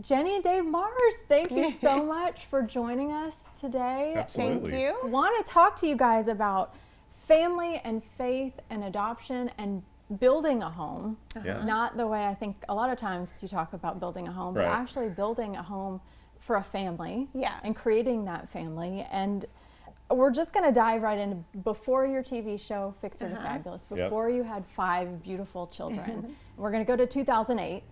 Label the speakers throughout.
Speaker 1: Jenny and Dave Mars, thank you so much for joining us today.
Speaker 2: Absolutely.
Speaker 3: Thank you.
Speaker 1: I want to talk to you guys about family and faith and adoption and building a home.
Speaker 2: Yeah.
Speaker 1: Not the way I think a lot of times you talk about building a home, but
Speaker 2: Right.
Speaker 1: actually building a home for a family.
Speaker 3: Yeah.
Speaker 1: And creating that family. And we're just going to dive right in. Before your TV show, Fixer to Fabulous, before you had 5 beautiful children, we're going to go to 2008.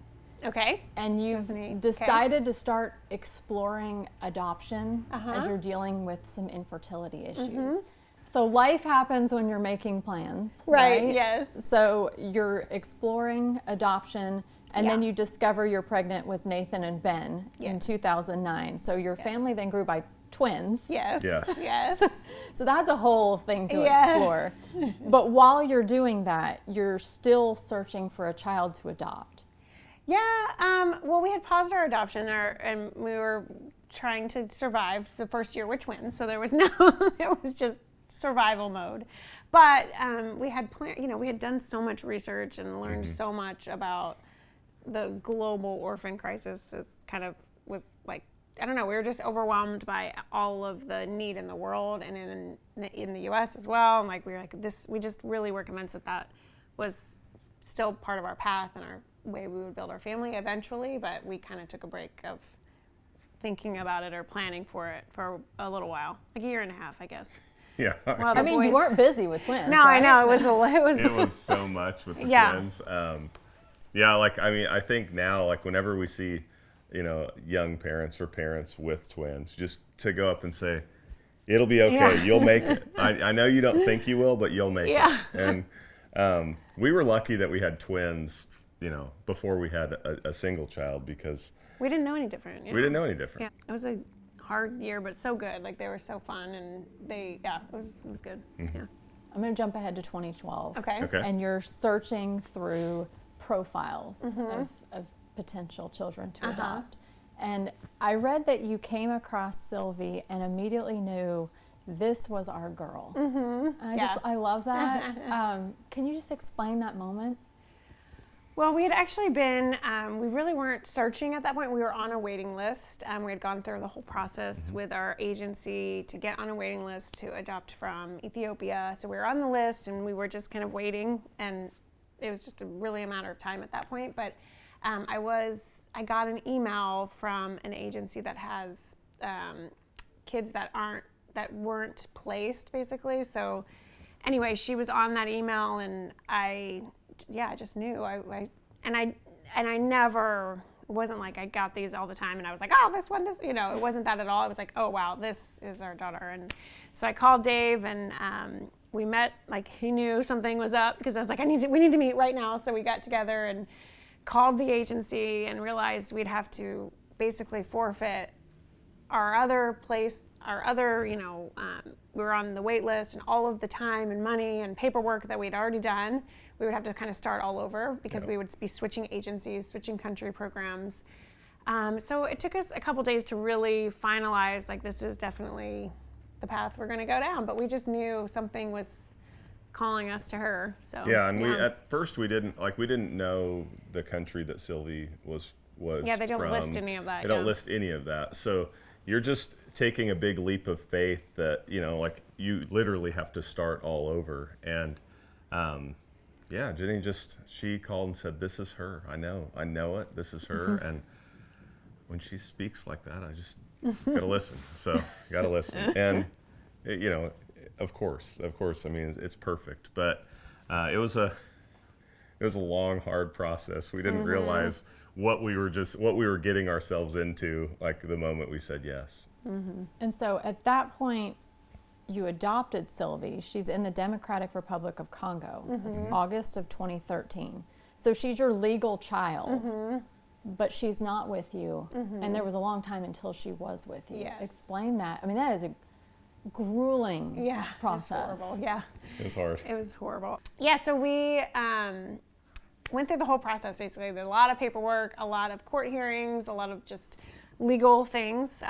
Speaker 3: Okay.
Speaker 1: And you
Speaker 3: 2008,
Speaker 1: decided to start exploring adoption as you're dealing with some infertility issues. So life happens when you're making plans, right?
Speaker 3: Yes.
Speaker 1: So you're exploring adoption, and then you discover you're pregnant with Nathan and Ben in 2009. So your family then grew by twins.
Speaker 3: Yes.
Speaker 2: Yes.
Speaker 3: Yes.
Speaker 1: So that's a whole thing to explore. But while you're doing that, you're still searching for a child to adopt.
Speaker 3: Yeah. Well, we had paused our adoption, and we were trying to survive the first year with twins. So there was it was just survival mode. But we had we had done so much research and learned so much about the global orphan crisis. Was like, I don't know, we were just overwhelmed by all of the need in the world and in the US as well. And we were like, we just really were convinced that was still part of our path and our way we would build our family eventually. But we kind of took a break of thinking about it or planning for it for a little while, like a year and a half, I guess.
Speaker 2: Yeah.
Speaker 1: I mean, you weren't busy with twins.
Speaker 3: No,
Speaker 1: right?
Speaker 3: I know. It was
Speaker 2: It was so much with the twins. I think now, whenever we see, young parents or parents with twins, just to go up and say, it'll be okay.
Speaker 3: Yeah.
Speaker 2: You'll make it. I know you don't think you will, but you'll make it. And we were lucky that we had twins, before we had a single child, because
Speaker 3: we didn't know any different.
Speaker 2: we didn't know any different.
Speaker 3: Yeah, it was a hard year, but so good. They were so fun, and it was good. Yeah.
Speaker 1: I'm going to jump ahead to 2012.
Speaker 3: Okay.
Speaker 1: And you're searching through profiles of potential children to adopt. And I read that you came across Sylvie and immediately knew this was our girl. And I love that. Can you just explain that moment?
Speaker 3: Well, we had actually been, we really weren't searching at that point. We were on a waiting list. We had gone through the whole process with our agency to get on a waiting list to adopt from Ethiopia. So we were on the list and we were just kind of waiting, and it was just really a matter of time at that point. But I got an email from an agency that has kids that weren't placed, basically. So anyway, she was on that email, and I just knew. I never, it wasn't like I got these all the time and I was like, oh, this one, it wasn't that at all. It was like, oh wow, this is our daughter. And so I called Dave, and we met, he knew something was up, because I was like, we need to meet right now. So we got together and called the agency and realized we'd have to basically forfeit our other, we were on the wait list, and all of the time and money and paperwork that we'd already done, we would have to kind of start all over, because we would be switching agencies, switching country programs. So it took us a couple days to really finalize, this is definitely the path we're going to go down. But we just knew something was calling us to her. So
Speaker 2: yeah, and we at first we didn't know the country that Sylvie was
Speaker 3: Yeah, they don't
Speaker 2: from.
Speaker 3: list any of that.
Speaker 2: They don't list any of that. So you're just taking a big leap of faith that, you literally have to start all over. And Jenny she called and said, this is her. I know it. This is her. And when she speaks like that, I just gotta listen. So gotta listen. And, of course, I mean, it's perfect. But it was a long, hard process. We didn't realize what we were getting ourselves into, the moment we said yes.
Speaker 1: And so at that point, you adopted Sylvie. She's in the Democratic Republic of Congo. It's August of 2013. So she's your legal child, but she's not with you. And there was a long time until she was with you.
Speaker 3: Yes.
Speaker 1: Explain that. I mean, that is a grueling process.
Speaker 3: It was horrible. Yeah.
Speaker 2: It was hard.
Speaker 3: It was horrible. Yeah, so we went through the whole process, basically. There's a lot of paperwork, a lot of court hearings, a lot of just legal things.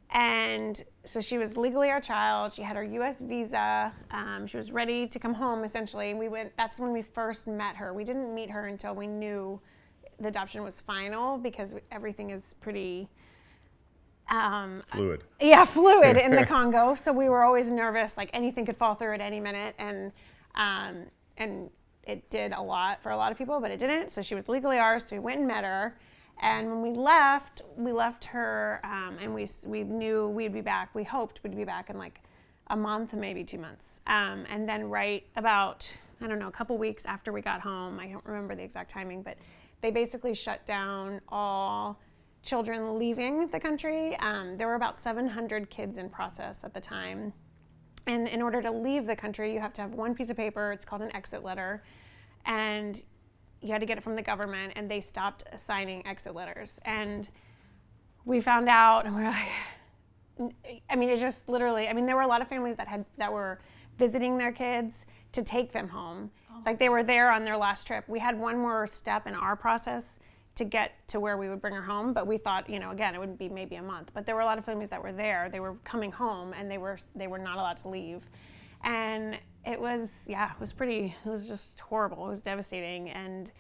Speaker 3: And so she was legally our child. She had her U.S. visa. She was ready to come home, essentially. And that's when we first met her. We didn't meet her until we knew the adoption was final because everything is pretty
Speaker 2: Fluid.
Speaker 3: fluid in the Congo. So we were always nervous, like anything could fall through at any minute. And it did a lot for a lot of people, but it didn't. So she was legally ours. So we went and met her. And when we left her, and we knew we'd be back. We hoped we'd be back in like a month, maybe 2 months. And then right about, I don't know, a couple weeks after we got home, I don't remember the exact timing, but they basically shut down all children leaving the country. There were about 700 kids in process at the time. And in order to leave the country, you have to have one piece of paper. It's called an exit letter. And you had to get it from the government, and they stopped assigning exit letters. And we found out, and we're like, I mean, it's just literally, I mean, there were a lot of families that were visiting their kids to take them home. Oh. Like they were there on their last trip. We had one more step in our process to get to where we would bring her home, but we thought, again, it would be maybe a month. But there were a lot of families that were there. They were coming home, and they were not allowed to leave. And it was just horrible. It was devastating. And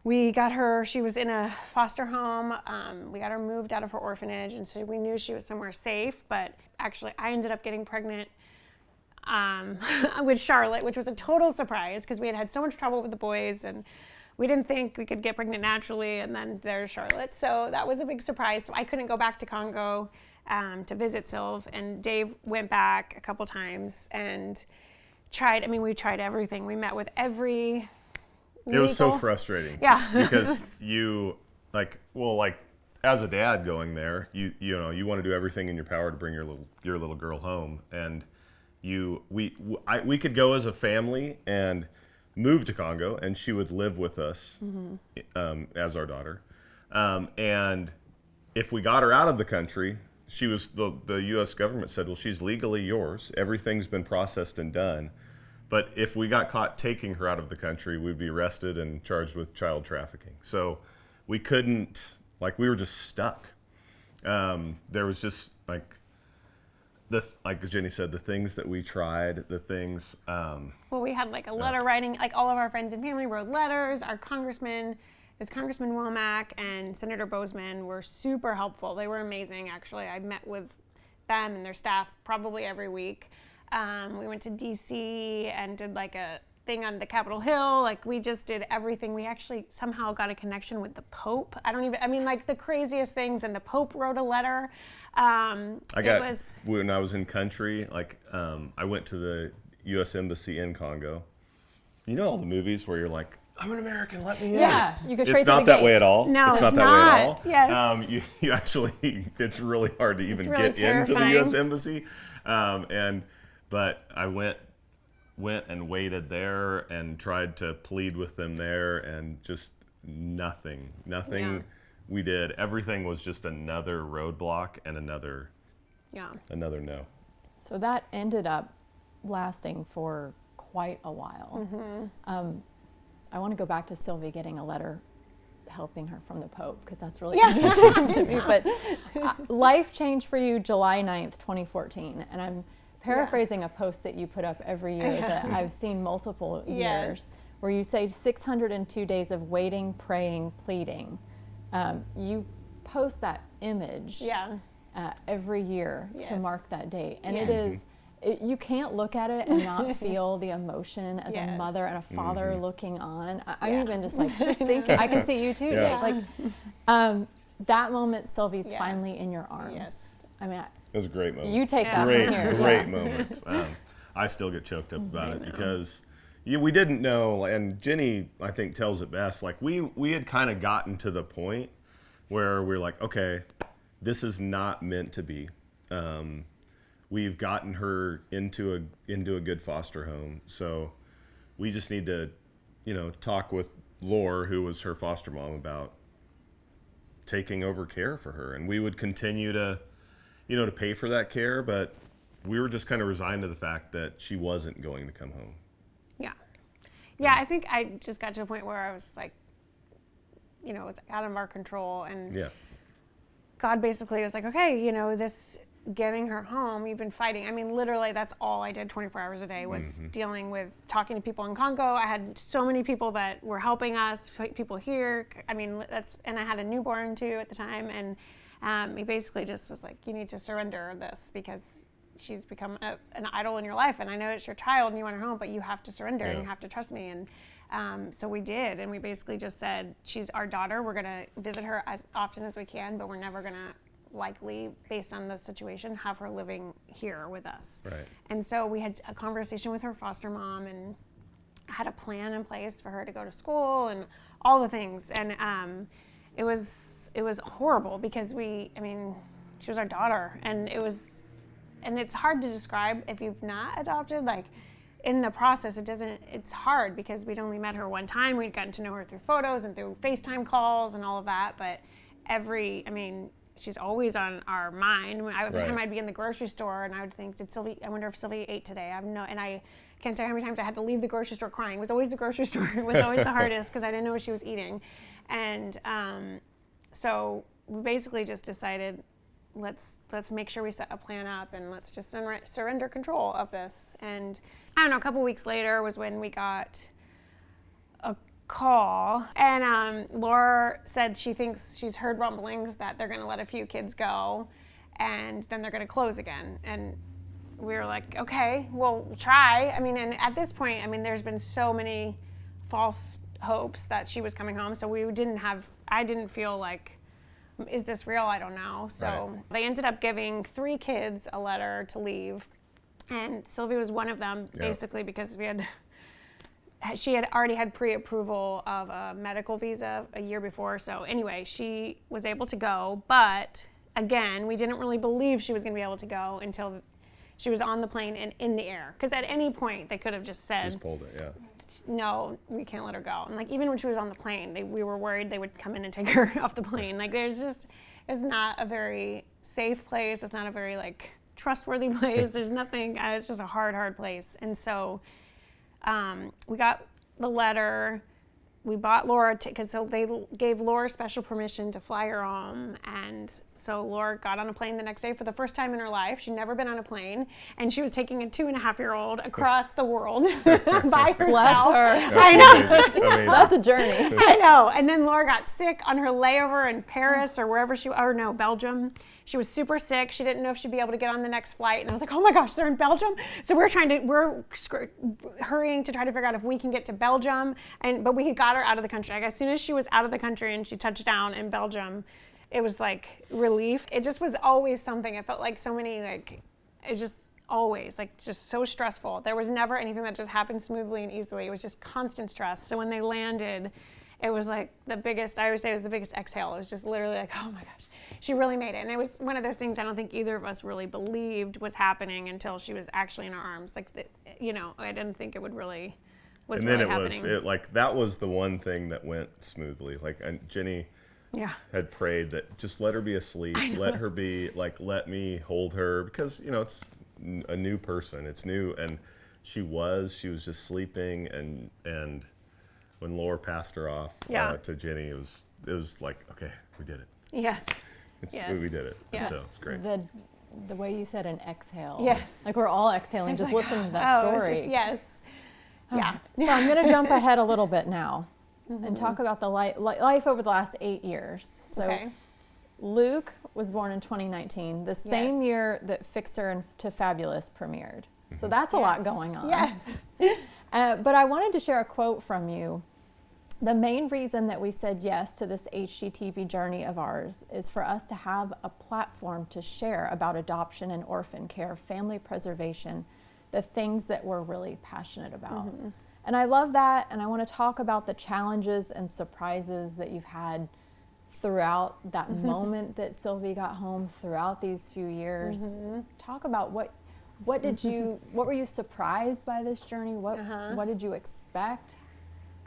Speaker 3: we got her, she was in a foster home. We got her moved out of her orphanage, and so we knew she was somewhere safe. But actually, I ended up getting pregnant with Charlotte, which was a total surprise because we had had so much trouble with the boys, and we didn't think we could get pregnant naturally, and then there's Charlotte. So that was a big surprise. So I couldn't go back to Congo to visit Sylv, and Dave went back a couple times and we tried everything. We met with every
Speaker 2: It was so frustrating.
Speaker 3: Yeah.
Speaker 2: Because as a dad going there, you want to do everything in your power to bring your little girl home, and we could go as a family and move to Congo, and she would live with us as our daughter. And if we got her out of the country, she was the U.S. government said, well, she's legally yours. Everything's been processed and done. But if we got caught taking her out of the country, we'd be arrested and charged with child trafficking. So we couldn't, we were just stuck. There was just like Jenny said, the things that we tried, the things.
Speaker 3: Well, we had like a letter writing, like all of our friends and family wrote letters. Our Congressman Womack and Senator Bozeman were super helpful. They were amazing, actually. I met with them and their staff probably every week. We went to DC and did like a thing on the Capitol Hill. Like we just did everything. We actually somehow got a connection with the Pope. Like the craziest things. And the Pope wrote a letter.
Speaker 2: When I was in country, I went to the U.S. Embassy in Congo. You know all the movies where you're like, I'm an American, let me in.
Speaker 1: Yeah, you go straight
Speaker 2: It's not that way at all.
Speaker 3: No,
Speaker 2: it's
Speaker 3: not
Speaker 2: that way at all.
Speaker 3: Yes.
Speaker 2: You actually, it's really hard to even
Speaker 3: really
Speaker 2: get into the
Speaker 3: terrifying.
Speaker 2: U.S. Embassy. But I went and waited there and tried to plead with them there, and just nothing.
Speaker 3: Yeah.
Speaker 2: We did. Everything was just another roadblock and another no.
Speaker 1: So that ended up lasting for quite a while. Mm-hmm. I want to go back to Sylvie getting a letter helping her from the Pope, because that's really interesting to me. But life changed for you July 9th, 2014. And I'm paraphrasing a post that you put up every year that I've seen multiple years, where you say 602 days of waiting, praying, pleading. You post that image every year to mark that date. And it is, you can't look at it and not feel the emotion as a mother and a father looking on. I'm even just thinking, I can see you too. That moment, Sylvie's finally in your arms.
Speaker 3: Yes.
Speaker 1: I mean,
Speaker 2: it was a great moment.
Speaker 1: You take that from here.
Speaker 2: Great moment. I still get choked up about it because we didn't know, and Jenny, I think, tells it best. We had kind of gotten to the point where we're like, okay, this is not meant to be. We've gotten her into a good foster home, so we just need to, talk with Lore, who was her foster mom, about taking over care for her, and we would continue to pay for that care, but we were just kind of resigned to the fact that she wasn't going to come home.
Speaker 3: Yeah, I think I just got to a point where I was like, it was out of our control, and God basically was like, okay, getting her home, you've been fighting. I mean, literally, that's all I did 24 hours a day was dealing with talking to people in Congo. I had so many people that were helping us, people here. I mean, and I had a newborn too at the time. And he basically just was like, you need to surrender this because she's become an idol in your life. And I know it's your child and you want her home, but you have to surrender and you have to trust me. And so we did. And we basically just said, she's our daughter. We're going to visit her as often as we can, but we're never going to likely, based on the situation, have her living here with us.
Speaker 2: Right.
Speaker 3: And so we had a conversation with her foster mom and had a plan in place for her to go to school and all the things. And it was horrible because she was our daughter, and it's hard to describe if you've not adopted. Like, in the process, it's hard because we'd only met her one time. We'd gotten to know her through photos and through FaceTime calls and all of that. But she's always on our mind. Every time I'd be in the grocery store and I would think, I wonder if Sylvie ate today. And I can't tell you how many times I had to leave the grocery store crying. It was always the grocery store. It was always the hardest because I didn't know what she was eating. And so we basically just decided, let's make sure we set a plan up and let's just surrender control of this. And I don't know, a couple weeks later was when we got a call, and Laura said she thinks she's heard rumblings that they're going to let a few kids go and then they're going to close again. And we were like, okay, we'll try. And at this point, there's been so many false hopes that she was coming home, so I didn't feel like, is this real? I don't know. So They ended up giving 3 kids a letter to leave, and Sylvie was one of them, basically because she had already had pre-approval of a medical visa a year before. So anyway, she was able to go, but again, we didn't really believe she was going to be able to go until she was on the plane and in the air. Because at any point, they could have just said,
Speaker 2: Just pulled it,
Speaker 3: no, we can't let her go. And even when she was on the plane, we were worried they would come in and take her off the plane. It's not a very safe place. It's not a very trustworthy place. There's nothing, it's just a hard place. And so we got the letter. We bought Laura because they gave Laura special permission to fly her home, and so Laura got on a plane the next day for the first time in her life. She'd never been on a plane, and she was taking a 2.5-year-old across the world by herself.
Speaker 1: Bless her.
Speaker 3: I know.
Speaker 1: That's a journey.
Speaker 3: I know. And then Laura got sick on her layover in Paris or wherever Belgium. She was super sick. She didn't know if she'd be able to get on the next flight. And I was like, oh my gosh, they're in Belgium. So we're hurrying to try to figure out if we can get to Belgium. But we got her out of the country. As soon as she was out of the country and she touched down in Belgium, it was relief. It just was always something. It felt like so many, it just always, just so stressful. There was never anything that just happened smoothly and easily. It was just constant stress. So when they landed, it was I always say it was the biggest exhale. It was just literally oh my gosh, she really made it. And it was one of those things I don't think either of us really believed was happening until she was actually in our arms. I didn't think it would really was really happening.
Speaker 2: And then that was the one thing that went smoothly. And Jenny had prayed that just let her be asleep, let her be let me hold her, because it's a new person, it's new, and she was just sleeping, and when Laura passed her off to Jenny, it was okay, we did it.
Speaker 3: Yes.
Speaker 2: We did it.
Speaker 3: Yes.
Speaker 2: So it's great.
Speaker 1: The way you said an exhale.
Speaker 3: Yes.
Speaker 1: We're all exhaling. Just listen to that story.
Speaker 3: Yes. Yeah.
Speaker 1: So I'm going to jump ahead a little bit now and talk about the life over the last 8 years. So Luke was born in 2019, the same year that Fixer to Fabulous premiered. So that's a lot going on.
Speaker 3: Yes.
Speaker 1: But I wanted to share a quote from you. The main reason that we said yes to this HGTV journey of ours is for us to have a platform to share about adoption and orphan care, family preservation, the things that we're really passionate about. Mm-hmm. And I love that, and I want to talk about the challenges and surprises that you've had throughout that moment that Sylvie got home, throughout these few years. Mm-hmm. Talk about what were you surprised by this journey? What did you expect?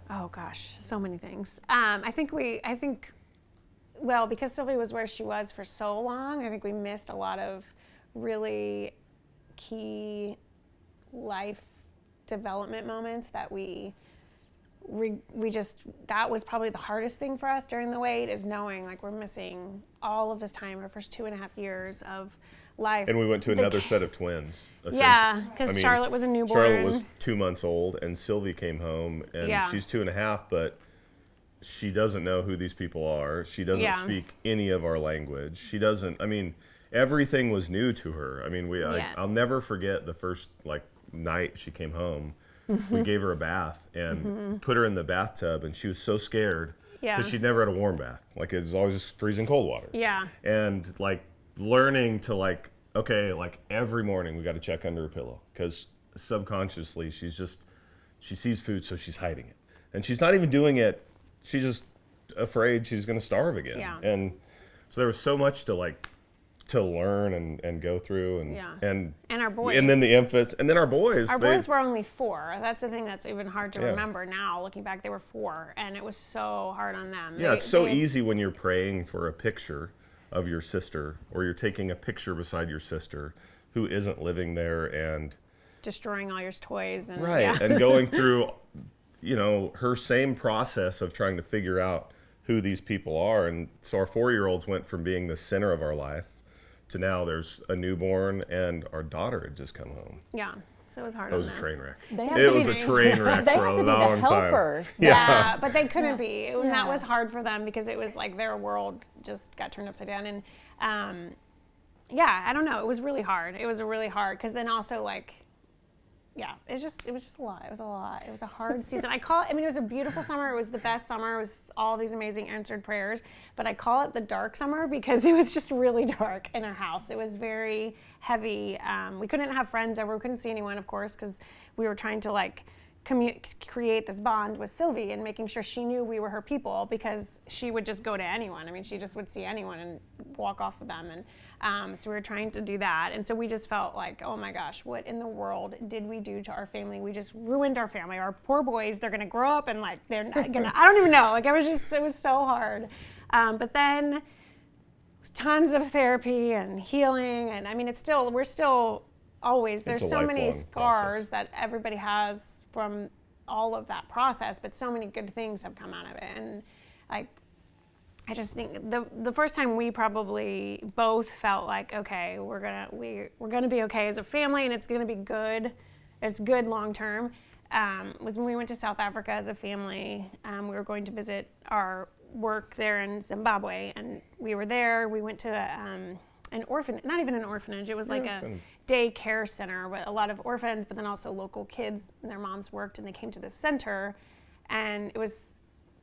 Speaker 3: Oh gosh, so many things. Because Sylvie was where she was for so long, I think we missed a lot of really key life development moments that we we just, that was probably the hardest thing for us during the wait, is knowing like we're missing all of this time, our first 2.5 years of life.
Speaker 2: And we went to another set of twins.
Speaker 3: Yeah, because Charlotte was a newborn.
Speaker 2: Charlotte was 2 months old, and Sylvie came home, and she's 2.5, but she doesn't know who these people are. She doesn't speak any of our language. She doesn't, everything was new to her. I'll never forget the first night she came home. We gave her a bath and put her in the bathtub, and she was so scared because she'd never had a warm bath. It was always just freezing cold water.
Speaker 3: Yeah.
Speaker 2: And learning to every morning we got to check under her pillow, because subconsciously she sees food, so she's hiding it, and she's not even doing it. She's just afraid she's going to starve again. Yeah. And so there was so much to learn and go through, and our boys, and then the infants, and then our boys.
Speaker 3: Our boys were only 4. That's the thing that's even hard to remember now. Looking back, they were 4, and it was so hard on them.
Speaker 2: Yeah, it's so easy when you're praying for a picture of your sister, or you're taking a picture beside your sister who isn't living there, and
Speaker 3: destroying all your toys, and
Speaker 2: and going through, her same process of trying to figure out who these people are. And so our 4-year-olds went from being the center of our life to now there's a newborn, and our daughter had just come home.
Speaker 3: Yeah, so it was hard.
Speaker 2: It was a train wreck.
Speaker 1: It
Speaker 2: was a train wreck
Speaker 1: they
Speaker 2: for
Speaker 1: have
Speaker 2: a
Speaker 1: to be
Speaker 2: long
Speaker 1: the helpers.
Speaker 2: time.
Speaker 3: Yeah, but they couldn't be. And that was hard for them, because it was like their world just got turned upside down. And I don't know. It was really hard. It was really hard, because then also it was just a lot. It was a lot. It was a hard season. it was a beautiful summer. It was the best summer. It was all these amazing answered prayers. But I call it the dark summer, because it was just really dark in our house. It was very heavy. We couldn't have friends over. We couldn't see anyone, of course, because we were trying to create this bond with Sylvie, and making sure she knew we were her people, because she would just go to anyone. She just would see anyone and walk off with them. And so we were trying to do that. And so we just felt like, oh my gosh, what in the world did we do to our family? We just ruined our family. Our poor boys, they're going to grow up and they're not going to, I don't even know. It was so hard. But then tons of therapy and healing. And we're still always, there's so many scars that everybody has from all of that process, but so many good things have come out of it. And I just think the first time we probably both felt like, okay, we're gonna be okay as a family, and it's gonna be good. It's good long term. Was when we went to South Africa as a family. We were going to visit our work there in Zimbabwe, and we were there. We went to an orphan, not even an orphanage. It was like a daycare center with a lot of orphans, but then also local kids and their moms worked, and they came to this center, and it was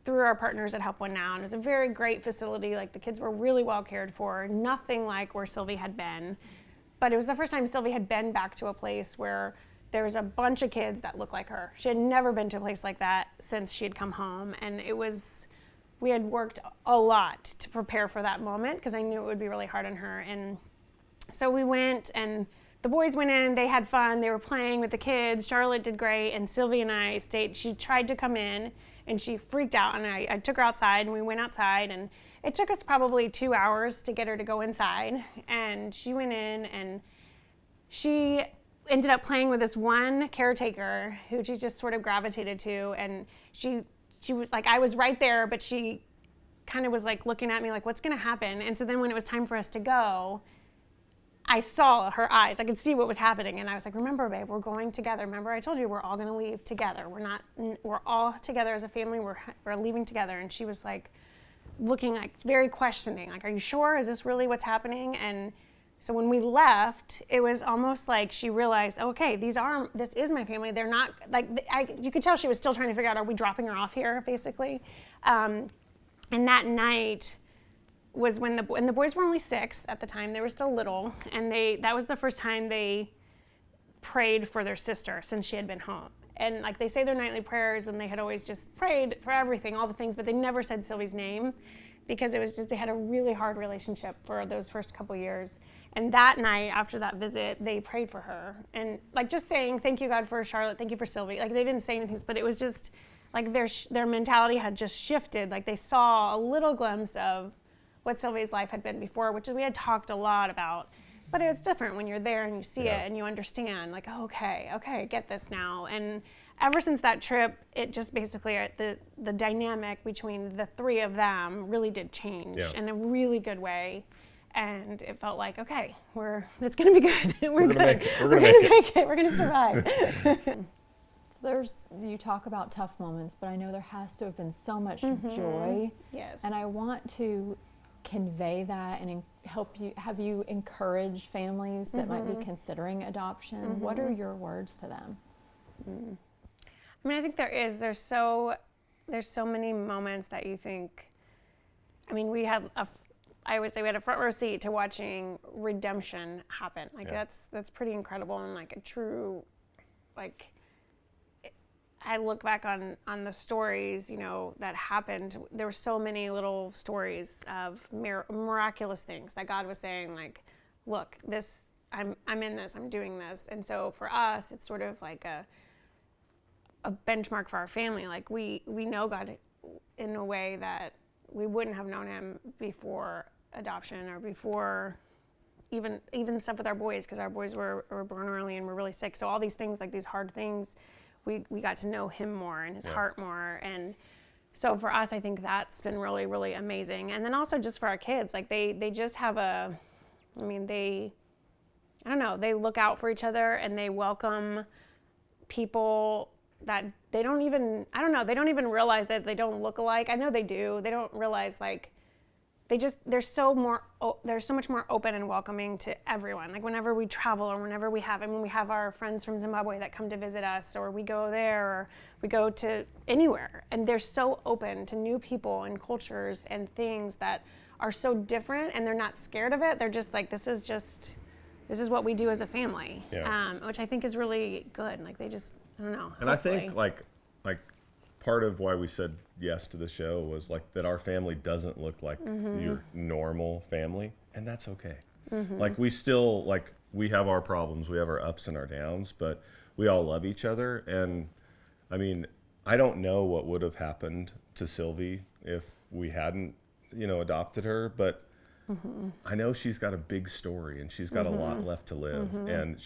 Speaker 3: through our partners at Help One Now, and it was a very great facility. The kids were really well cared for, nothing like where Sylvie had been. But it was the first time Sylvie had been back to a place where there was a bunch of kids that looked like her. She had never been to a place like that since she had come home, and we had worked a lot to prepare for that moment, because I knew it would be really hard on her. And so we went, and the boys went in, they had fun, they were playing with the kids, Charlotte did great, and Sylvie and I stayed. She tried to come in, and she freaked out, and I took her outside, and we went outside, and it took us probably 2 hours to get her to go inside. And she went in, and she ended up playing with this one caretaker who she just sort of gravitated to, and she was I was right there, but she kind of was looking at me what's gonna happen? And so then when it was time for us to go, I saw her eyes. I could see what was happening, and I was like, remember, babe, we're going together. Remember, I told you we're all gonna leave together. We're all together as a family. We're leaving together. And she was looking very questioning, are you sure? Is this really what's happening? And so when we left, it was almost like she realized, okay, this is my family. They're not you could tell she was still trying to figure out, are we dropping her off here, basically? And that night was when the boys were only 6 at the time. They were still little, and that was the first time they prayed for their sister since she had been home. And they say their nightly prayers, and they had always just prayed for everything, all the things, but they never said Sylvie's name, because it was just, they had a really hard relationship for those first couple years. And that night, after that visit, they prayed for her, and just saying, thank you, God, for Charlotte, thank you for Sylvie. They didn't say anything, but it was just their mentality had just shifted. They saw a little glimpse of what Sylvie's life had been before, which we had talked a lot about, but it's different when you're there and you see it and you understand, okay, I get this now. And ever since that trip, it just basically, the dynamic between the three of them really did change in a really good way. And it felt like, okay, it's going to be good. We're
Speaker 2: gonna
Speaker 3: good.
Speaker 2: make it. We're
Speaker 3: We're
Speaker 2: gonna
Speaker 3: going to
Speaker 2: make
Speaker 3: make it. We're going to survive.
Speaker 1: So you talk about tough moments, but I know there has to have been so much joy.
Speaker 3: Yes.
Speaker 1: And I want to convey that and have you encourage families that might be considering adoption. What are your words to them?
Speaker 3: I mean, I think there's so many moments that you think, I mean, I always say we had a front row seat to watching redemption happen. Like that's pretty incredible, and like a true, like, I look back on the stories, you know, that happened. There were so many little stories of miraculous things that God was saying, like, look, I'm in this, I'm doing this. And so for us, it's sort of like a benchmark for our family. Like we know God in a way that we wouldn't have known him before adoption or before even stuff with our boys, because our boys were born early and were really sick. So all these things, like these hard things, we got to know him more and his heart more. And so for us, I think that's been really, really amazing. And then also just for our kids, like they just have they look out for each other, and they welcome people that they don't even realize that they don't look alike. I know they do. They don't realize, like, they're so much more open and welcoming to everyone. Like whenever we travel or whenever we have our friends from Zimbabwe that come to visit us, or we go there, or we go to anywhere, and they're so open to new people and cultures and things that are so different, and they're not scared of it. They're just like, this is what we do as a family, which I think is really good. Like they just, I don't know.
Speaker 2: And hopefully. I think like part of why we said yes to the show was like that our family doesn't look like your normal family, and that's okay. Like we still, like, we have our problems, we have our ups and our downs, but we all love each other. And I mean, I don't know what would have happened to Sylvie if we hadn't, adopted her, but I know she's got a big story, and she's got a lot left to live, and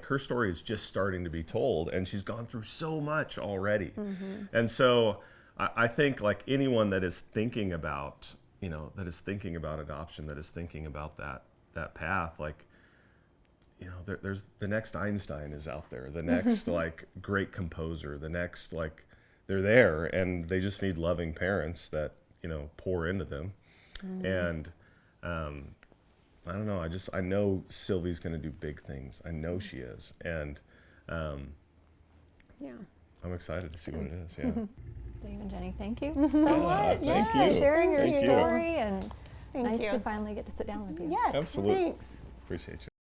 Speaker 2: her story is just starting to be told, and she's gone through so much already. And so I think, like, anyone that is thinking about, adoption, that is thinking about that path, like, there's the next Einstein is out there, the next like great composer, the next, like, they're there, and they just need loving parents that, pour into them. And I don't know. I know Sylvie's going to do big things. I know she is. And I'm excited to see what it is. Yeah.
Speaker 1: Dave and Jenny, thank you so much.
Speaker 2: Thank you.
Speaker 1: Sharing your
Speaker 2: Thank you.
Speaker 1: story, and
Speaker 3: Thank
Speaker 1: nice
Speaker 3: you.
Speaker 1: to finally get to sit down with you.
Speaker 3: Yes.
Speaker 2: Absolutely.
Speaker 3: Thanks.
Speaker 2: Appreciate you.